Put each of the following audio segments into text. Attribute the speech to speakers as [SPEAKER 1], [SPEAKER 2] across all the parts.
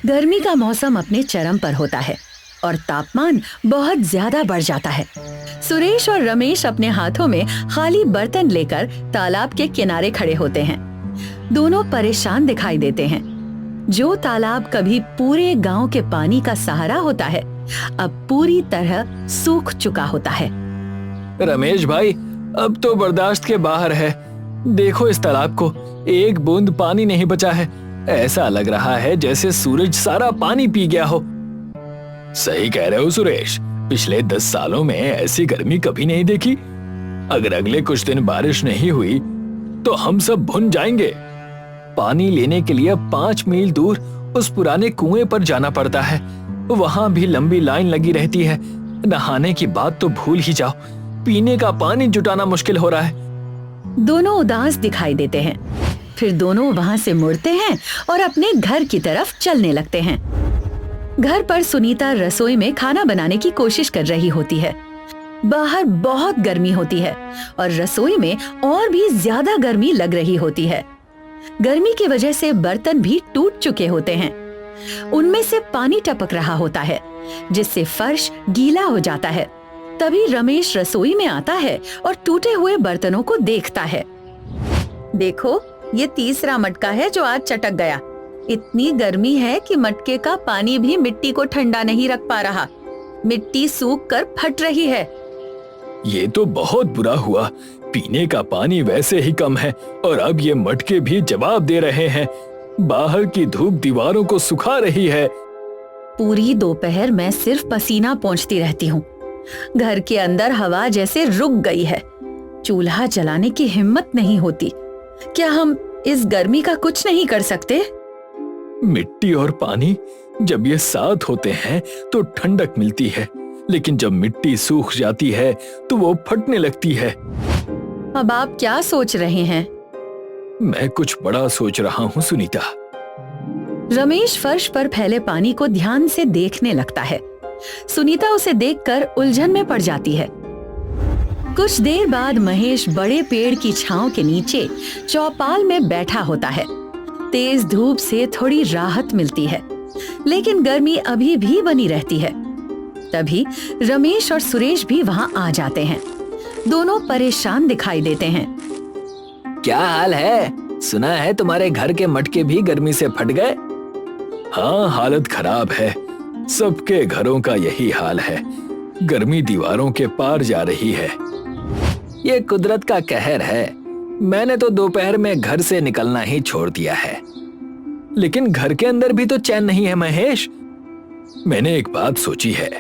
[SPEAKER 1] गर्मी का मौसम अपने चरम पर होता है और तापमान बहुत ज्यादा बढ़ जाता है। सुरेश और रमेश अपने हाथों में खाली बर्तन लेकर तालाब के किनारे खड़े होते हैं। दोनों परेशान दिखाई देते हैं। जो तालाब कभी पूरे गांव के पानी का सहारा होता है, अब पूरी तरह सूख चुका होता है।
[SPEAKER 2] रमेश भाई, अब तो बर्दाश्त के बाहर है। देखो इस तालाब को, एक बूंद पानी नहीं बचा है। ऐसा लग रहा है जैसे सूरज सारा पानी पी गया हो। सही कह रहे हो सुरेश, पिछले 10 सालों में ऐसी गर्मी कभी नहीं देखी। अगर अगले कुछ दिन बारिश नहीं हुई तो हम सब भुन जाएंगे। पानी लेने के लिए 5 मील दूर उस पुराने कुएं पर जाना पड़ता है। वहां भी लंबी लाइन लगी रहती है। नहाने की बात तो भूल ही जाओ, पीने का पानी जुटाना मुश्किल हो रहा है।
[SPEAKER 1] दोनों उदास दिखाई देते हैं। फिर दोनों वहां से मुड़ते हैं और अपने घर की तरफ चलने लगते हैं। घर पर सुनीता रसोई में खाना बनाने की कोशिश कर रही होती है। बाहर बहुत गर्मी होती है और रसोई में और भी ज्यादा गर्मी लग रही होती है। गर्मी की वजह से बर्तन भी टूट चुके होते हैं। उनमें से पानी टपक रहा होता है, जिससे फर्श गीला हो जाता है। तभी रमेश रसोई में आता है और टूटे हुए बर्तनों को देखता है। देखो, ये तीसरा मटका है जो आज चटक गया। इतनी गर्मी है कि मटके का पानी भी मिट्टी को ठंडा नहीं रख पा रहा। मिट्टी सूख कर फट रही है।
[SPEAKER 2] ये तो बहुत बुरा हुआ। पीने का पानी वैसे ही कम है और अब ये मटके भी जवाब दे रहे हैं। बाहर की धूप दीवारों को सुखा रही है।
[SPEAKER 1] पूरी दोपहर मैं सिर्फ पसीना पोंछती रहती हूँ। घर के अंदर हवा जैसे रुक गई है। चूल्हा जलाने की हिम्मत नहीं होती। क्या हम इस गर्मी का कुछ नहीं कर सकते?
[SPEAKER 2] मिट्टी और पानी जब ये साथ होते हैं तो ठंडक मिलती है, लेकिन जब मिट्टी सूख जाती है तो वो फटने लगती है।
[SPEAKER 1] अब आप क्या सोच रहे हैं?
[SPEAKER 2] मैं कुछ बड़ा सोच रहा हूँ सुनीता।
[SPEAKER 1] रमेश फर्श पर फैले पानी को ध्यान से देखने लगता है। सुनीता उसे देखकर उलझन में पड़ जाती है। कुछ देर बाद महेश बड़े पेड़ की छांव के नीचे चौपाल में बैठा होता है। तेज धूप से थोड़ी राहत मिलती है, लेकिन गर्मी अभी भी बनी रहती है। तभी रमेश और सुरेश भी वहां आ जाते हैं। दोनों परेशान दिखाई देते हैं।
[SPEAKER 2] क्या हाल है? सुना है तुम्हारे घर के मटके भी गर्मी से फट गए। हाँ, हालत खराब है। सबके घरों का यही हाल है। गर्मी दीवारों के पार जा रही है। ये कुदरत का कहर है। मैंने तो दोपहर में घर से निकलना ही छोड़ दिया है। लेकिन घर के अंदर भी तो चैन नहीं है महेश। मैंने एक बात सोची है।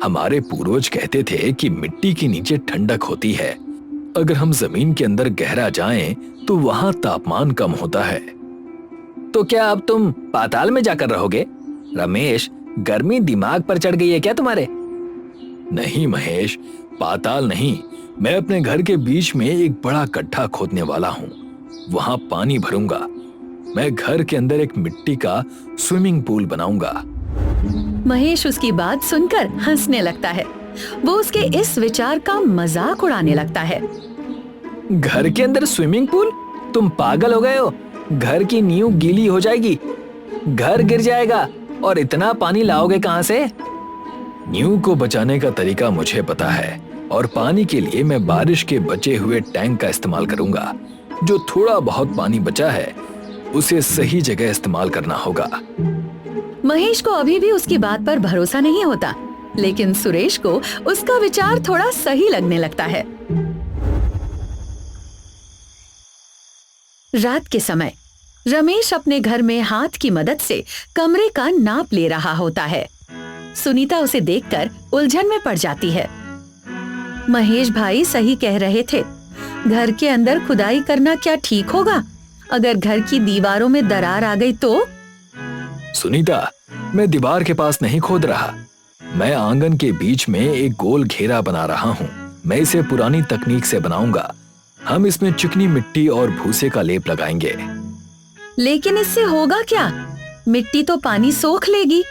[SPEAKER 2] हमारे पूर्वज कहते थे कि मिट्टी के नीचे ठंडक होती है। अगर हम जमीन के अंदर गहरा जाएं तो वहां तापमान कम होता है। तो क्या अब तुम पाताल में जाकर रहोगे? रमेश, गर्मी दिमाग पर चढ़ गई है क्या तुम्हारे? नहीं महेश, पाताल नहीं। मैं अपने घर के बीच में एक बड़ा गड्ढा खोदने वाला हूँ। वहां पानी भरूंगा। मैं घर के अंदर एक मिट्टी का स्विमिंग पूल बनाऊंगा।
[SPEAKER 1] महेश उसकी बात सुनकर हंसने लगता है। वो उसके इस विचार का मजाक उड़ाने लगता है।
[SPEAKER 2] घर के अंदर स्विमिंग पूल? तुम पागल हो गए हो? घर की नींव गीली हो जाएगी, घर गिर जाएगा। और इतना पानी लाओगे कहां से? नींव को बचाने का तरीका मुझे पता है और पानी के लिए मैं बारिश के बचे हुए टैंक का इस्तेमाल करूंगा। जो थोड़ा बहुत पानी बचा है उसे सही जगह इस्तेमाल करना होगा।
[SPEAKER 1] महेश को अभी भी उसकी बात पर भरोसा नहीं होता, लेकिन सुरेश को उसका विचार थोड़ा सही लगने लगता है। रात के समय रमेश अपने घर में हाथ की मदद से कमरे का नाप ले रहा होता है। सुनीता उसे देखकर उलझन में पड़ जाती है। महेश भाई सही कह रहे थे। घर के अंदर खुदाई करना क्या ठीक होगा? अगर घर की दीवारों में दरार आ गई तो?
[SPEAKER 2] सुनीता, मैं दीवार के पास नहीं खोद रहा। मैं आंगन के बीच में एक गोल घेरा बना रहा हूँ। मैं इसे पुरानी तकनीक से बनाऊंगा। हम इसमें चिकनी मिट्टी और भूसे का लेप लगाएंगे।
[SPEAKER 1] लेकिन इससे होगा क्या? मिट्टी तो पानी सोख लेगी।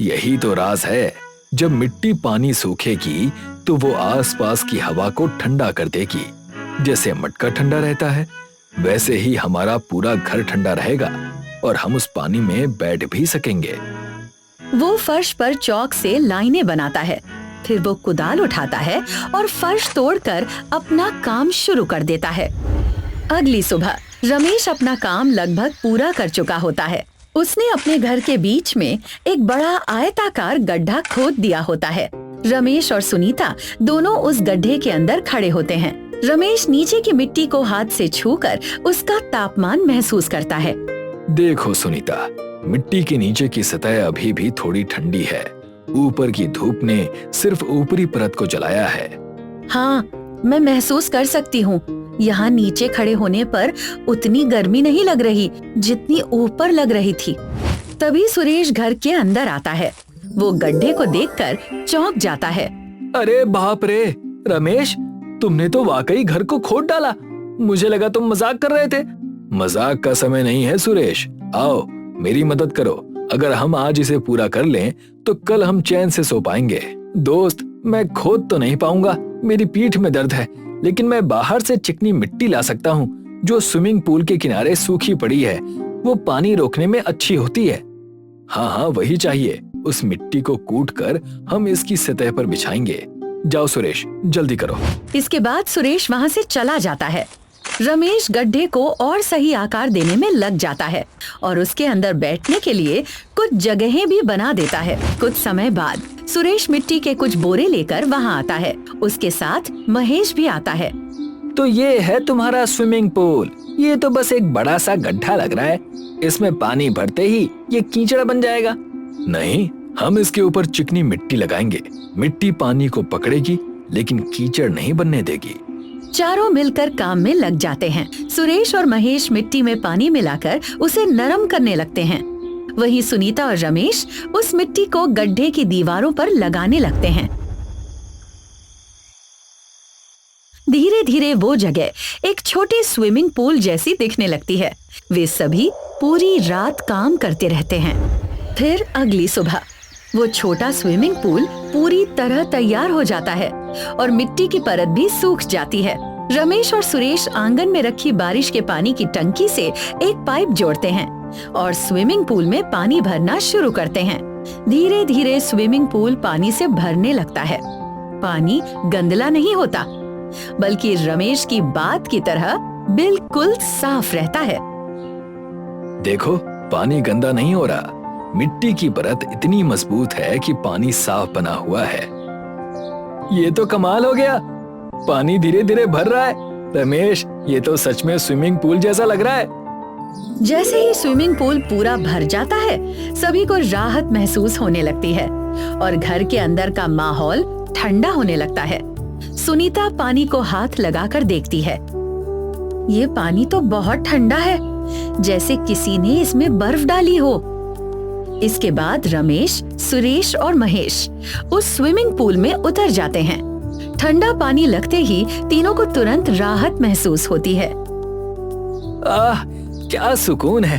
[SPEAKER 2] यही तो राज है। जब मिट्टी पानी सूखेगी तो वो आसपास की हवा को ठंडा कर देगी। जैसे मटका ठंडा रहता है, वैसे ही हमारा पूरा घर ठंडा रहेगा। और हम उस पानी में बैठ भी सकेंगे।
[SPEAKER 1] वो फर्श पर चौक से लाइनें बनाता है। फिर वो कुदाल उठाता है और फर्श तोड़कर अपना काम शुरू कर देता है। अगली सुबह रमेश अपना काम लगभग पूरा कर चुका होता है। उसने अपने घर के बीच में एक बड़ा आयताकार गड्ढा खोद दिया होता है। रमेश और सुनीता दोनों उस गड्ढे के अंदर खड़े होते हैं। रमेश नीचे की मिट्टी को हाथ से छूकर उसका तापमान महसूस करता है।
[SPEAKER 2] देखो सुनीता, मिट्टी के नीचे की सतह अभी भी थोड़ी ठंडी है। ऊपर की धूप ने सिर्फ ऊपरी परत को जलाया है।
[SPEAKER 1] हाँ, मैं महसूस कर सकती हूँ। यहाँ नीचे खड़े होने पर उतनी गर्मी नहीं लग रही जितनी ऊपर लग रही थी। तभी सुरेश घर के अंदर आता है। वो गड्ढे को देखकर चौंक जाता है।
[SPEAKER 2] अरे बाप रे रमेश, तुमने तो वाकई घर को खोद डाला। मुझे लगा तुम मजाक कर रहे थे। मजाक का समय नहीं है सुरेश, आओ मेरी मदद करो। अगर हम आज इसे पूरा कर लें तो कल हम चैन से सो पाएंगे। दोस्त, मैं खोद तो नहीं पाऊंगा, मेरी पीठ में दर्द है, लेकिन मैं बाहर से चिकनी मिट्टी ला सकता हूँ जो स्विमिंग पूल के किनारे सूखी पड़ी है। वो पानी रोकने में अच्छी होती है। हाँ, वही चाहिए। उस मिट्टी को कूट कर हम इसकी सतह पर बिछाएंगे। जाओ सुरेश, जल्दी करो।
[SPEAKER 1] इसके बाद सुरेश वहाँ से चला जाता है। रमेश गड्ढे को और सही आकार देने में लग जाता है और उसके अंदर बैठने के लिए कुछ जगहें भी बना देता है। कुछ समय बाद सुरेश मिट्टी के कुछ बोरे लेकर वहाँ आता है। उसके साथ महेश भी आता है।
[SPEAKER 2] तो ये है तुम्हारा स्विमिंग पूल। ये तो बस एक बड़ा सा गड्ढा लग रहा है। इसमें पानी भरते ही ये कीचड़ बन जाएगा। नहीं, हम इसके ऊपर चिकनी मिट्टी लगाएंगे। मिट्टी पानी को पकड़ेगी लेकिन कीचड़ नहीं बनने देगी।
[SPEAKER 1] चारों मिलकर काम में लग जाते हैं। सुरेश और महेश मिट्टी में पानी मिलाकर उसे नरम करने लगते हैं। वहीं सुनीता और रमेश उस मिट्टी को गड्ढे की दीवारों पर लगाने लगते हैं। धीरे धीरे वो जगह एक छोटे स्विमिंग पूल जैसी दिखने लगती है। वे सभी पूरी रात काम करते रहते हैं। फिर अगली सुबह वो छोटा स्विमिंग पूल पूरी तरह तैयार हो जाता है और मिट्टी की परत भी सूख जाती है। रमेश और सुरेश आंगन में रखी बारिश के पानी की टंकी से एक पाइप जोड़ते हैं और स्विमिंग पूल में पानी भरना शुरू करते हैं। धीरे धीरे स्विमिंग पूल पानी से भरने लगता है। पानी गंदला नहीं होता, बल्कि रमेश की बात की तरह बिल्कुल साफ रहता है।
[SPEAKER 2] देखो, पानी गंदा नहीं हो रहा। मिट्टी की परत इतनी मजबूत है कि पानी साफ बना हुआ है। ये तो कमाल हो गया। पानी धीरे धीरे भर रहा है। रमेश, ये तो सच में स्विमिंग पूल जैसा लग रहा है।
[SPEAKER 1] जैसे ही स्विमिंग पूल पूरा भर जाता है, सभी को राहत महसूस होने लगती है और घर के अंदर का माहौल ठंडा होने लगता है। सुनीता पानी को हाथ लगाकर देखती है। ये पानी तो बहुत ठंडा है, जैसे किसी ने इसमें बर्फ डाली हो। इसके बाद रमेश, सुरेश और महेश उस स्विमिंग पूल में उतर जाते हैं। ठंडा पानी लगते ही तीनों को तुरंत राहत महसूस होती है।
[SPEAKER 2] आह, क्या सुकून है।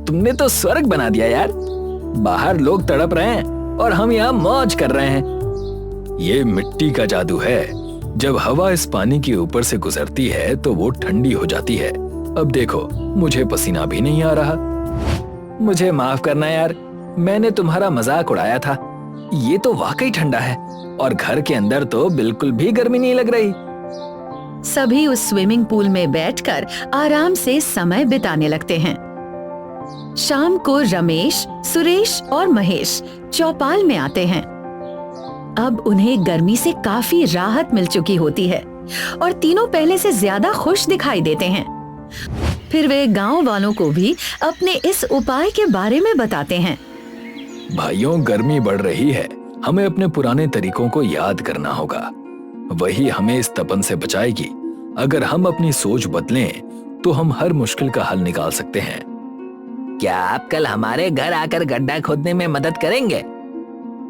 [SPEAKER 2] तुमने तो स्वर्ग बना दिया यार। बाहर लोग तड़प रहे हैं और हम यहाँ मौज कर रहे हैं। ये मिट्टी का जादू है। जब हवा इस पानी के ऊपर से गुजरती है तो वो ठंडी हो जाती है। अब देखो, मुझे पसीना भी नहीं आ रहा। मुझे माफ करना यार, मैंने तुम्हारा मजाक उड़ाया था। ये तो वाकई ठंडा है और घर के अंदर तो बिल्कुल भी गर्मी नहीं लग रही।
[SPEAKER 1] सभी उस स्विमिंग पूल में बैठकर आराम से समय बिताने लगते हैं। शाम को रमेश, सुरेश और महेश चौपाल में आते हैं। अब उन्हें गर्मी से काफी राहत मिल चुकी होती है और तीनों पहले से ज्यादा खुश दिखाई देते हैं। फिर वे गांव वालों को भी अपने इस उपाय के बारे में बताते हैं।
[SPEAKER 2] भाइयों, गर्मी बढ़ रही है। हमें अपने पुराने तरीकों को याद करना होगा। वही हमें इस तपन से बचाएगी। अगर हम अपनी सोच बदलें तो हम हर मुश्किल का हल निकाल सकते हैं। क्या आप कल हमारे घर आकर गड्ढा खोदने में मदद करेंगे?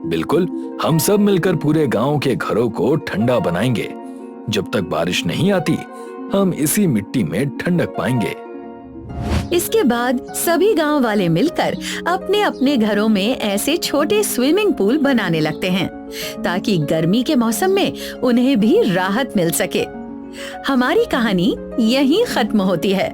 [SPEAKER 2] बिल्कुल, हम सब मिलकर पूरे गांव के घरों को ठंडा बनाएंगे। जब तक बारिश नहीं आती, हम इसी मिट्टी में ठंडक पाएंगे।
[SPEAKER 1] इसके बाद सभी गांव वाले मिलकर अपने अपने घरों में ऐसे छोटे स्विमिंग पूल बनाने लगते हैं ताकि गर्मी के मौसम में उन्हें भी राहत मिल सके। हमारी कहानी यहीं खत्म होती है।